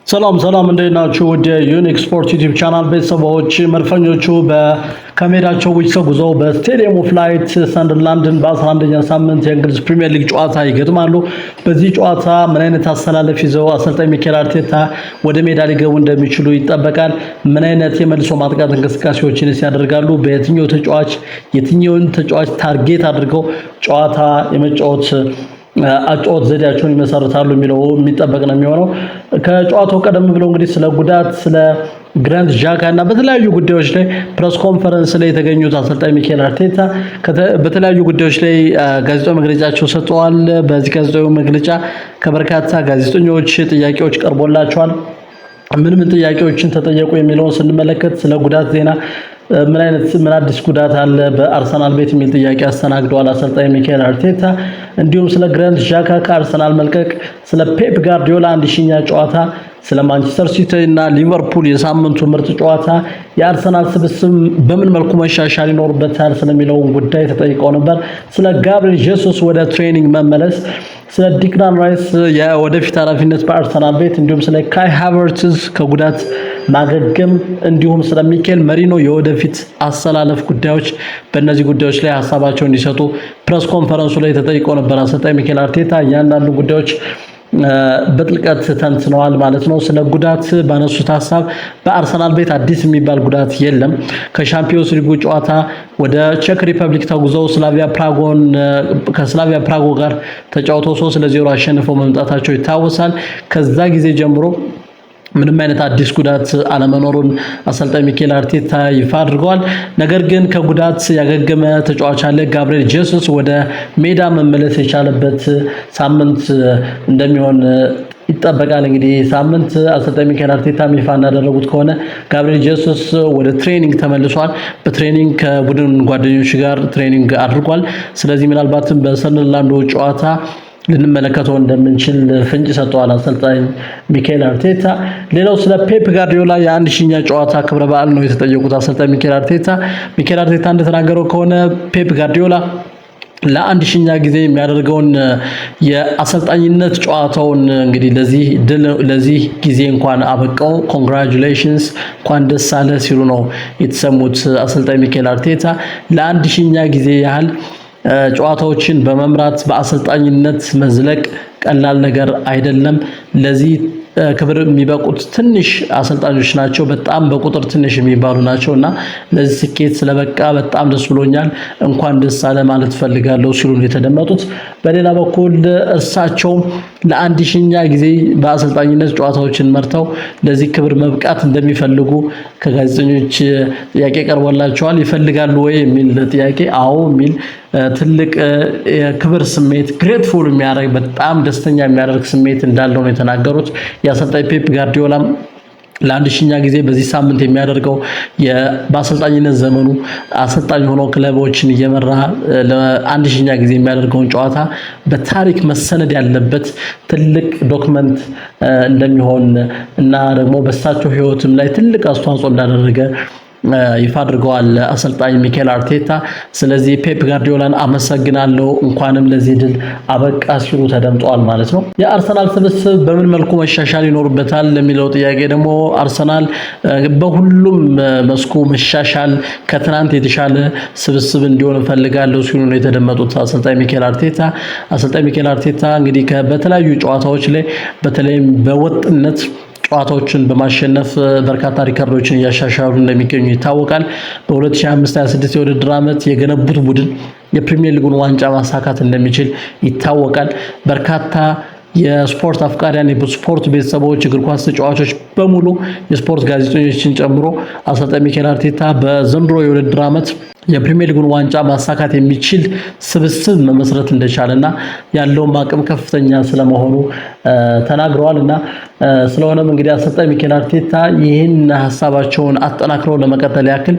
ሰላም እንዴት ናችሁ? ወደ ዩኒክ ስፖርት ዩቲዩብ ቻናል ቤተሰቦች መድፈኞቹ ከሜዳቸው ውጭ ተጉዘው በስቴዲየም ኦፍ ላይት ሰንደርላንድን በ11ኛ ሳምንት የእንግሊዝ ፕሪሚየር ሊግ ጨዋታ ይገጥማሉ። በዚህ ጨዋታ ምን አይነት አሰላለፍ ይዘው አሰልጣኝ ሚኬል አርቴታ ወደ ሜዳ ሊገቡ እንደሚችሉ ይጠበቃል? ምን አይነት የመልሶ ማጥቃት እንቅስቃሴዎችን ያደርጋሉ? የትኛውን ተጫዋች ታርጌት አድርገው ጨዋታ የመጫወት አጫወት ዘዴያቸውን ይመሰርታሉ የሚለው የሚጠበቅ ነው የሚሆነው። ከጨዋታው ቀደም ብለው እንግዲህ ስለ ጉዳት ስለ ግራንት ዣካ እና በተለያዩ ጉዳዮች ላይ ፕሬስ ኮንፈረንስ ላይ የተገኙት አሰልጣኝ ሚኬል አርቴታ በተለያዩ ጉዳዮች ላይ ጋዜጣዊ መግለጫቸው ሰጥተዋል። በዚህ ጋዜጣዊ መግለጫ ከበርካታ ጋዜጠኞች ጥያቄዎች ቀርቦላቸዋል። ምን ጥያቄዎችን ተጠየቁ የሚለውን ስንመለከት ስለ ጉዳት ዜና ምን አዲስ ጉዳት አለ በአርሰናል ቤት የሚል ጥያቄ አስተናግደዋል አሰልጣኝ ሚኬል አርቴታ። እንዲሁም ስለ ግራንት ዣካ ከአርሰናል መልቀቅ፣ ስለ ፔፕ ጋርዲዮላ 1000ኛ ጨዋታ፣ ስለ ማንቸስተር ሲቲ እና ሊቨርፑል የሳምንቱ ምርጥ ጨዋታ፣ የአርሰናል ስብስብ በምን መልኩ መሻሻል ይኖርበታል ስለሚለው ጉዳይ ተጠይቀው ነበር። ስለ ጋብሪኤል ጄሱስ ወደ ትሬኒንግ መመለስ፣ ስለ ዲክላን ራይስ የወደፊት ኃላፊነት በአርሰናል ቤት፣ እንዲሁም ስለ ካይ ሃቨርትዝ ከጉዳት ማገገም፣ እንዲሁም ስለ ሚኬል መሪኖ የወደፊት አሰላለፍ ጉዳዮች በእነዚህ ጉዳዮች ላይ ሀሳባቸውን እንዲሰጡ ፕሬስ ኮንፈረንሱ ላይ ተጠይቀው ነበር አሰልጣኝ ሚኬል አርቴታ። እያንዳንዱ ጉዳዮች በጥልቀት ተንትነዋል ማለት ነው። ስለ ጉዳት ባነሱት ሀሳብ በአርሰናል ቤት አዲስ የሚባል ጉዳት የለም። ከሻምፒዮንስ ሊጉ ጨዋታ ወደ ቼክ ሪፐብሊክ ተጉዘው ከስላቪያ ፕራጎ ጋር ተጫውተው 3-0 አሸንፈው መምጣታቸው ይታወሳል። ከዛ ጊዜ ጀምሮ ምንም አይነት አዲስ ጉዳት አለመኖሩን አሰልጣኝ ሚኬል አርቴታ ይፋ አድርገዋል። ነገር ግን ከጉዳት ያገገመ ተጫዋች አለ። ጋብሪኤል ጄሱስ ወደ ሜዳ መመለስ የቻለበት ሳምንት እንደሚሆን ይጠበቃል። እንግዲህ ሳምንት አሰልጣኝ ሚኬል አርቴታ ይፋ እንዳደረጉት ከሆነ ጋብሪኤል ጄሱስ ወደ ትሬኒንግ ተመልሷል። በትሬኒንግ ከቡድን ጓደኞች ጋር ትሬኒንግ አድርጓል። ስለዚህ ምናልባትም በሰንደርላንዱ ጨዋታ ልንመለከተው እንደምንችል ፍንጭ ሰጥቷል አሰልጣኝ ሚኬል አርቴታ። ሌላው ስለ ፔፕ ጋርዲዮላ የ1000ኛ ጨዋታ ክብረ በዓል ነው የተጠየቁት አሰልጣኝ ሚኬል አርቴታ። ሚኬል አርቴታ እንደተናገረው ከሆነ ፔፕ ጋርዲዮላ ለ1000ኛ ጊዜ የሚያደርገውን የአሰልጣኝነት ጨዋታውን እንግዲህ ለዚህ ጊዜ እንኳን አበቃው ኮንግራቹሌሽንስ እንኳን ደስ አለ ሲሉ ነው የተሰሙት አሰልጣኝ ሚኬል አርቴታ። ለ1000ኛ ጊዜ ያህል ጨዋታዎችን በመምራት በአሰልጣኝነት መዝለቅ ቀላል ነገር አይደለም። ለዚህ ክብር የሚበቁት ትንሽ አሰልጣኞች ናቸው። በጣም በቁጥር ትንሽ የሚባሉ ናቸውና ለዚህ ስኬት ስለበቃ በጣም ደስ ብሎኛል፣ እንኳን ደስ አለ ማለት ፈልጋለሁ ሲሉ ነው የተደመጡት። በሌላ በኩል እርሳቸው ለ1000ኛ ጊዜ በአሰልጣኝነት ጨዋታዎችን መርተው ለዚህ ክብር መብቃት እንደሚፈልጉ ከጋዜጠኞች ጥያቄ ቀርቦላቸዋል። ይፈልጋሉ ወይ የሚል ጥያቄ፣ አዎ የሚል ትልቅ የክብር ስሜት ግሬትፉል የሚያደርግ በጣም ደስተኛ የሚያደርግ ስሜት እንዳለው ነው የተናገሩት። የአሰልጣኝ ፔፕ ጋርዲዮላም ለ1000ኛ ጊዜ በዚህ ሳምንት የሚያደርገው በአሰልጣኝነት ዘመኑ አሰልጣኝ ሆኖ ክለቦችን እየመራ ለ1000ኛ ጊዜ የሚያደርገውን ጨዋታ በታሪክ መሰነድ ያለበት ትልቅ ዶክመንት እንደሚሆን እና ደግሞ በእሳቸው ሕይወትም ላይ ትልቅ አስተዋጽኦ እንዳደረገ ይፋ አድርገዋል አሰልጣኝ ሚኬል አርቴታ። ስለዚህ ፔፕ ጋርዲዮላን አመሰግናለሁ እንኳንም ለዚህ ድል አበቃ ሲሉ ተደምጠዋል ማለት ነው። የአርሰናል ስብስብ በምን መልኩ መሻሻል ይኖርበታል ለሚለው ጥያቄ ደግሞ አርሰናል በሁሉም መስኩ መሻሻል ከትናንት የተሻለ ስብስብ እንዲሆን ፈልጋለሁ ሲሉ ነው የተደመጡት አሰልጣኝ ሚኬል አርቴታ። አሰልጣኝ ሚኬል አርቴታ እንግዲህ በተለያዩ ጨዋታዎች ላይ በተለይም በወጥነት ጨዋታዎችን በማሸነፍ በርካታ ሪከርዶችን እያሻሻሉ እንደሚገኙ ይታወቃል። በ2025-26 የውድድር ዓመት የገነቡት ቡድን የፕሪሚየር ሊጉን ዋንጫ ማሳካት እንደሚችል ይታወቃል። በርካታ የስፖርት አፍቃሪያን የስፖርት ቤተሰቦች እግር ኳስ ተጫዋቾች በሙሉ የስፖርት ጋዜጠኞችን ጨምሮ አሰልጣኝ ሚኬል አርቴታ በዘንድሮ የውድድር ዓመት የፕሪሚየር ሊጉን ዋንጫ ማሳካት የሚችል ስብስብ መመስረት እንደቻለና ያለውም አቅም ከፍተኛ ስለመሆኑ ተናግረዋልና ስለሆነም እንግዲህ አሰልጣኝ ሚኬል አርቴታ ይህን ሐሳባቸውን አጠናክረው ለመቀጠል ያክል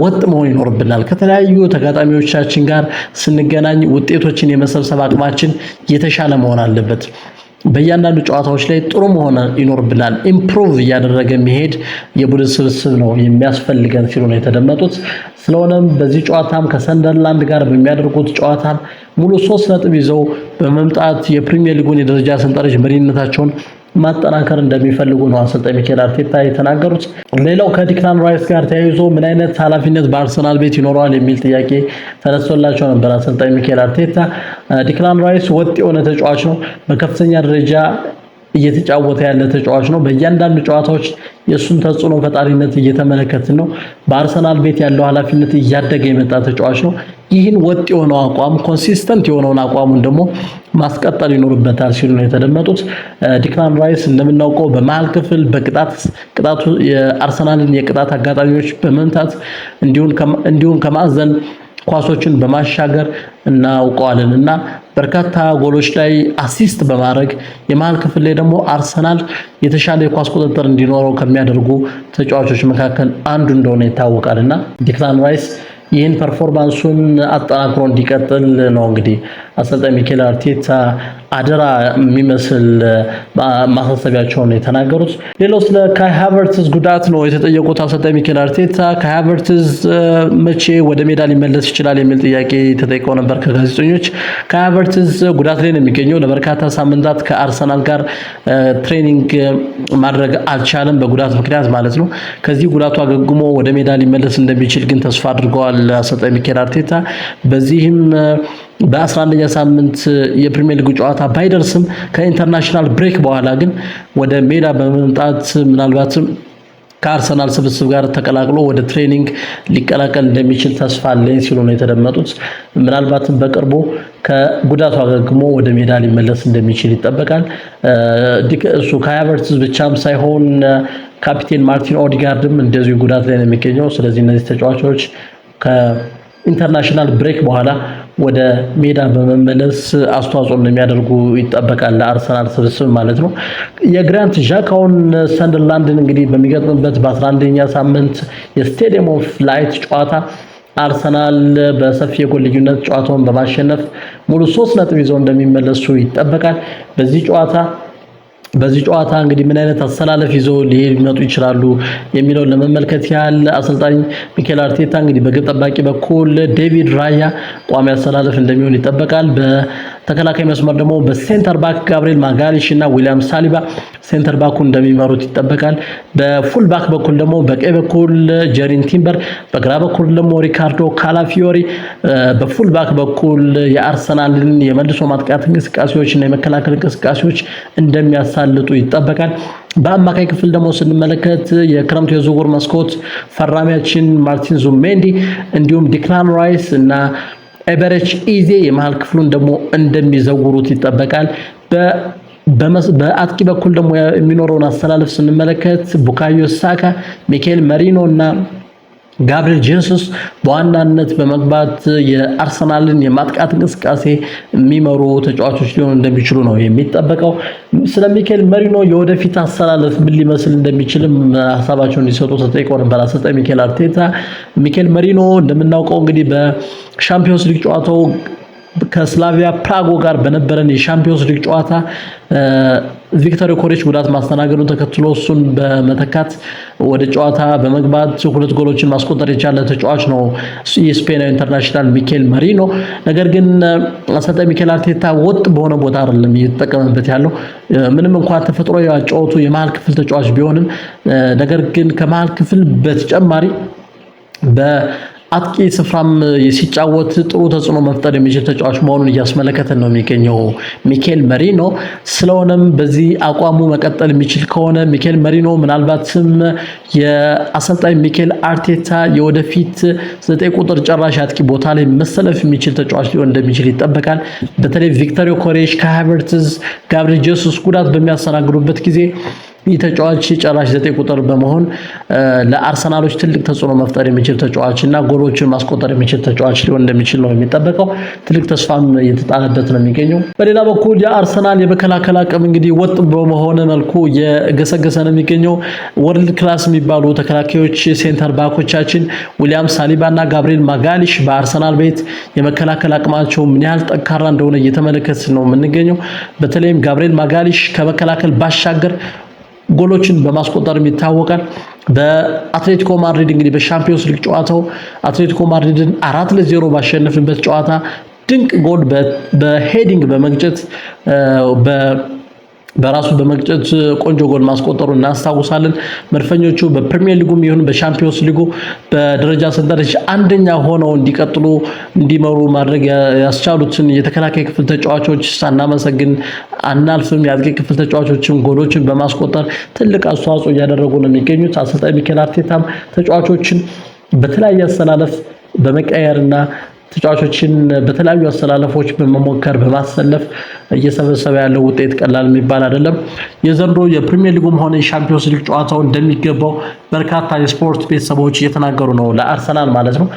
ወጥ መሆን ይኖርብናል። ከተለያዩ ተጋጣሚዎቻችን ጋር ስንገናኝ ውጤቶችን የመሰብሰብ አቅማችን የተሻለ መሆን አለበት። በእያንዳንዱ ጨዋታዎች ላይ ጥሩ መሆን ይኖርብናል። ኢምፕሩቭ እያደረገ መሄድ የቡድን ስብስብ ነው የሚያስፈልገን ሲሉ ነው የተደመጡት። ስለሆነም በዚህ ጨዋታም ከሰንደርላንድ ጋር በሚያደርጉት ጨዋታ ሙሉ 3 ነጥብ ይዘው በመምጣት የፕሪሚየር ሊጉን የደረጃ ሰንጠረዥ መሪነታቸውን ማጠናከር እንደሚፈልጉ ነው አሰልጣኝ ሚኬል አርቴታ የተናገሩት። ሌላው ከዲክላን ራይስ ጋር ተያይዞ ምን አይነት ኃላፊነት በአርሰናል ቤት ይኖረዋል የሚል ጥያቄ ተነስቶላቸው ነበር አሰልጣኝ ሚኬል አርቴታ። ዲክላን ራይስ ወጥ የሆነ ተጫዋች ነው። በከፍተኛ ደረጃ እየተጫወተ ያለ ተጫዋች ነው። በእያንዳንዱ ጨዋታዎች የሱን ተጽዕኖ ፈጣሪነት እየተመለከትን ነው። በአርሰናል ቤት ያለው ኃላፊነት እያደገ የመጣ ተጫዋች ነው። ይህን ወጥ የሆነው አቋም ኮንሲስተንት የሆነውን አቋሙን ደግሞ ማስቀጠል ይኖርበታል ሲሉ ነው የተደመጡት። ዲክላን ራይስ እንደምናውቀው በመሃል ክፍል ቅጣቱ የአርሰናልን የቅጣት አጋጣሚዎች በመምታት እንዲሁም ከማዕዘን ኳሶችን በማሻገር እናውቀዋለን እና በርካታ ጎሎች ላይ አሲስት በማድረግ የመሃል ክፍል ላይ ደግሞ አርሰናል የተሻለ የኳስ ቁጥጥር እንዲኖረው ከሚያደርጉ ተጫዋቾች መካከል አንዱ እንደሆነ ይታወቃልና ዲክላን ራይስ ይህን ፐርፎርማንሱን አጠናክሮ እንዲቀጥል ነው እንግዲህ አሰልጣኝ ሚኬል አርቴታ አደራ የሚመስል ማሳሰቢያቸውን የተናገሩት። ሌላው ስለ ካይ ሃቨርትዝ ጉዳት ነው የተጠየቁት አሰልጣኝ ሚኬል አርቴታ። ካይ ሃቨርትዝ መቼ ወደ ሜዳ ሊመለስ ይችላል የሚል ጥያቄ ተጠይቀው ነበር ከጋዜጠኞች። ካይ ሃቨርትዝ ጉዳት ላይ ነው የሚገኘው። ለበርካታ ሳምንታት ከአርሰናል ጋር ትሬኒንግ ማድረግ አልቻለም፣ በጉዳት ምክንያት ማለት ነው። ከዚህ ጉዳቱ አገግሞ ወደ ሜዳ ሊመለስ እንደሚችል ግን ተስፋ አድርገዋል አሰልጣኝ ሚኬል አርቴታ። በዚህም በ11ኛ ሳምንት የፕሪሚየር ሊግ ጨዋታ ባይደርስም ከኢንተርናሽናል ብሬክ በኋላ ግን ወደ ሜዳ በመምጣት ምናልባትም ከአርሰናል ስብስብ ጋር ተቀላቅሎ ወደ ትሬኒንግ ሊቀላቀል እንደሚችል ተስፋ አለኝ ሲሉ ነው የተደመጡት። ምናልባትም በቅርቡ ከጉዳቱ አገግሞ ወደ ሜዳ ሊመለስ እንደሚችል ይጠበቃል። እሱ ካይ ሃቨርትዝ ብቻም ሳይሆን ካፒቴን ማርቲን ኦዲጋርድም እንደዚሁ ጉዳት ላይ ነው የሚገኘው። ስለዚህ እነዚህ ተጫዋቾች ከኢንተርናሽናል ብሬክ በኋላ ወደ ሜዳ በመመለስ አስተዋጽኦ እንደሚያደርጉ ይጠበቃል ለአርሰናል ስብስብ ማለት ነው። የግራንት ዣካውን ሰንደርላንድን እንግዲህ በሚገጥምበት በ11ኛ ሳምንት የስቴዲየም ኦፍ ላይት ጨዋታ አርሰናል በሰፊ የጎል ልዩነት ጨዋታውን በማሸነፍ ሙሉ 3 ነጥብ ይዘው እንደሚመለሱ ይጠበቃል። በዚህ ጨዋታ እንግዲህ ምን አይነት አሰላለፍ ይዘው ሊመጡ ይችላሉ የሚለውን ለመመልከት ያህል አሰልጣኝ ሚኬል አርቴታ እንግዲህ በግብ ጠባቂ በኩል ዴቪድ ራያ ቋሚ አሰላለፍ እንደሚሆን ይጠበቃል። በተከላካይ መስመር ደግሞ በሴንተር ባክ ጋብሪኤል ማጋሊሽ እና ዊሊያም ሳሊባ ሴንተር ባኩ እንደሚመሩት ይጠበቃል። በፉል ባክ በኩል ደግሞ በቀኝ በኩል ጀሪን ቲምበር፣ በግራ በኩል ደግሞ ሪካርዶ ካላፊዮሪ፣ በፉል ባክ በኩል የአርሰናልን የመልሶ ማጥቃት እንቅስቃሴዎችና የመከላከል እንቅስቃሴዎች እንደሚያሳልጡ ይጠበቃል። በአማካይ ክፍል ደግሞ ስንመለከት የክረምቱ የዝውውር መስኮት ፈራሚያችን ማርቲን ዙሜንዲ እንዲሁም ዲክላን ራይስ እና ኤበረች ኢዜ የመሃል ክፍሉን ደግሞ እንደሚዘውሩት ይጠበቃል። በአጥቂ በኩል ደግሞ የሚኖረውን አሰላለፍ ስንመለከት ቡካዮ ሳካ፣ ሚኬል መሪኖ እና ጋብሪኤል ጄሱስ በዋናነት በመግባት የአርሰናልን የማጥቃት እንቅስቃሴ የሚመሩ ተጫዋቾች ሊሆኑ እንደሚችሉ ነው የሚጠበቀው። ስለ ሚኬል መሪኖ የወደፊት አሰላለፍ ምን ሊመስል እንደሚችልም ሀሳባቸውን እንዲሰጡ ተጠይቀው ነበር አሰልጣኝ ሚኬል አርቴታ። ሚኬል መሪኖ እንደምናውቀው እንግዲህ በሻምፒዮንስ ሊግ ጨዋታው ከስላቪያ ፕራጎ ጋር በነበረን የሻምፒዮንስ ሊግ ጨዋታ ቪክቶር ዮኬሬሽ ጉዳት ማስተናገዱን ተከትሎ እሱን በመተካት ወደ ጨዋታ በመግባት 2 ጎሎችን ማስቆጠር የቻለ ተጫዋች ነው የስፔናዊ ኢንተርናሽናል ሚኬል መሪኖ። ነገር ግን አሰልጣኝ ሚኬል አርቴታ ወጥ በሆነ ቦታ አይደለም እየተጠቀመበት ያለው። ምንም እንኳን ተፈጥሮ ያጫወቱ የመሃል ክፍል ተጫዋች ቢሆንም ነገር ግን ከመሃል ክፍል በተጨማሪ አጥቂ ስፍራም ሲጫወት ጥሩ ተጽዕኖ መፍጠር የሚችል ተጫዋች መሆኑን እያስመለከተን ነው የሚገኘው ሚኬል መሪኖ። ስለሆነም በዚህ አቋሙ መቀጠል የሚችል ከሆነ ሚኬል መሪኖ ምናልባትም የአሰልጣኝ ሚኬል አርቴታ የወደፊት 9 ቁጥር ጨራሽ አጥቂ ቦታ ላይ መሰለፍ የሚችል ተጫዋች ሊሆን እንደሚችል ይጠበቃል። በተለይ ቪክቶር ዮኬሬሽ፣ ካይ ሃቨርትዝ፣ ጋብሪኤል ጄሱስ ጉዳት በሚያስተናግዱበት ጊዜ ይህ ተጫዋች ጨራሽ 9 ቁጥር በመሆን ለአርሰናሎች ትልቅ ተጽዕኖ መፍጠር የሚችል ተጫዋች እና ጎሎችን ማስቆጠር የሚችል ተጫዋች ሊሆን እንደሚችል ነው የሚጠበቀው። ትልቅ ተስፋም እየተጣለበት ነው የሚገኘው። በሌላ በኩል የአርሰናል የመከላከል አቅም እንግዲህ ወጥ በመሆነ መልኩ የገሰገሰ ነው የሚገኘው። ወርልድ ክላስ የሚባሉ ተከላካዮች ሴንተር ባኮቻችን ዊሊያም ሳሊባ እና ጋብሪኤል ማጋሊሽ በአርሰናል ቤት የመከላከል አቅማቸው ምን ያህል ጠንካራ እንደሆነ እየተመለከት ነው የምንገኘው። በተለይም ጋብሪኤል ማጋሊሽ ከመከላከል ባሻገር ጎሎችን በማስቆጠር ይታወቃል። በአትሌቲኮ ማድሪድ እንግዲህ በሻምፒዮንስ ሊግ ጨዋታው አትሌቲኮ ማድሪድን 4-0 ባሸነፍበት ጨዋታ ድንቅ ጎል በሄዲንግ በመግጨት በራሱ በመግጨት ቆንጆ ጎል ማስቆጠሩ እናስታውሳለን። መድፈኞቹ በፕሪሚየር ሊጉም ይሁን በቻምፒዮንስ ሊጉ በደረጃ ሰንጠረዥ አንደኛ ሆነው እንዲቀጥሉ እንዲመሩ ማድረግ ያስቻሉትን የተከላካይ ክፍል ተጫዋቾች ሳናመሰግን አናልፍም። የአጥቂ ክፍል ተጫዋቾችን ጎሎችን በማስቆጠር ትልቅ አስተዋጽኦ እያደረጉ ነው የሚገኙት። አሰልጣኝ ሚኬል አርቴታም ተጫዋቾችን በተለያየ አሰላለፍ በመቀየርና ተጫዋቾችን በተለያዩ አሰላለፎች በመሞከር በማሰለፍ እየሰበሰበ ያለው ውጤት ቀላል የሚባል አይደለም። የዘንድሮ የፕሪሚየር ሊጉም ሆነ የሻምፒዮንስ ሊግ ጨዋታው እንደሚገባው በርካታ የስፖርት ቤተሰቦች እየተናገሩ ነው። ለአርሰናል ማለት ነው።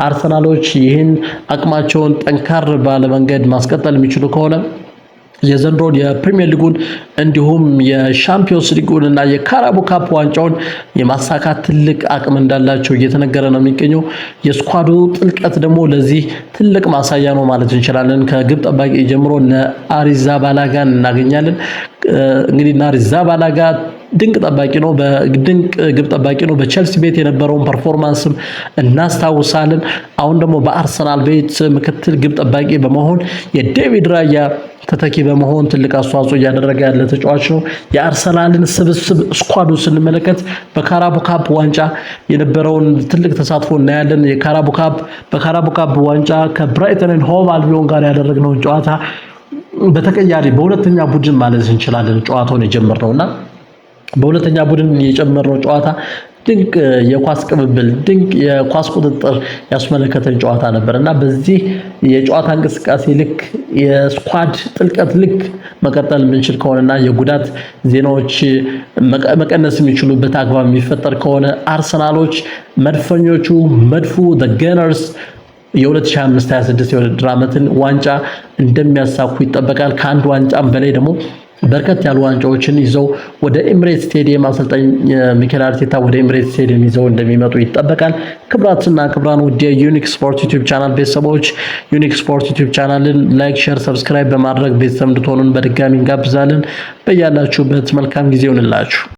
አርሰናሎች ይህን አቅማቸውን ጠንካራ ባለ መንገድ ማስቀጠል የሚችሉ ከሆነ የዘንድሮን የፕሪሚየር ሊጉን እንዲሁም የሻምፒዮንስ ሊጉን እና የካራቦ ካፕ ዋንጫውን የማሳካት ትልቅ አቅም እንዳላቸው እየተነገረ ነው የሚገኘው። የስኳዱ ጥልቀት ደግሞ ለዚህ ትልቅ ማሳያ ነው ማለት እንችላለን። ከግብ ጠባቂ ጀምሮ አሪዛባላጋን እናገኛለን። እንግዲህ አሪዛባላጋ ድንቅ ጠባቂ ነው። በድንቅ ግብ ጠባቂ ነው። በቼልሲ ቤት የነበረውን ፐርፎርማንስም እናስታውሳለን። አሁን ደግሞ በአርሰናል ቤት ምክትል ግብ ጠባቂ በመሆን የዴቪድ ራያ ተተኪ በመሆን ትልቅ አስተዋጽኦ እያደረገ ያለ ተጫዋች ነው። የአርሰናልን ስብስብ ስኳዱ ስንመለከት በካራቦ ካፕ ዋንጫ የነበረውን ትልቅ ተሳትፎ እናያለን። በካራቦ ካፕ ዋንጫ ከብራይተን ኤንድ ሆቭ አልቢዮን ጋር ያደረግነውን ጨዋታ በተቀያሪ በሁለተኛ ቡድን ማለት እንችላለን ጨዋታውን የጀመርነውና በሁለተኛ ቡድን የጨመረው ጨዋታ ድንቅ የኳስ ቅብብል ድንቅ የኳስ ቁጥጥር ያስመለከተን ጨዋታ ነበርና በዚህ የጨዋታ እንቅስቃሴ ልክ የስኳድ ጥልቀት ልክ መቀጠል የምንችል ከሆነና የጉዳት ዜናዎች መቀነስ የሚችሉበት አግባብ የሚፈጠር ከሆነ አርሰናሎች መድፉ the Gunners የ2025-26 የውድድር ዓመትን ዋንጫ እንደሚያሳኩ ይጠበቃል። ከአንድ ዋንጫም በላይ ደግሞ በርከት ያሉ ዋንጫዎችን ይዘው ወደ ኤምሬትስ ስቴዲየም አሰልጣኝ ሚኬል አርቴታ ወደ ኤምሬትስ ስቴዲየም ይዘው እንደሚመጡ ይጠበቃል። ክብራትና ክብራን ውድ የዩኒክ ስፖርት ዩቲዩብ ቻናል ቤተሰቦች ዩኒክ ስፖርት ዩቲዩብ ቻናልን ላይክ፣ ሼር፣ ሰብስክራይብ በማድረግ ቤተሰብ እንድትሆኑን በድጋሚ እንጋብዛለን። በያላችሁበት መልካም ጊዜ ይሁንላችሁ።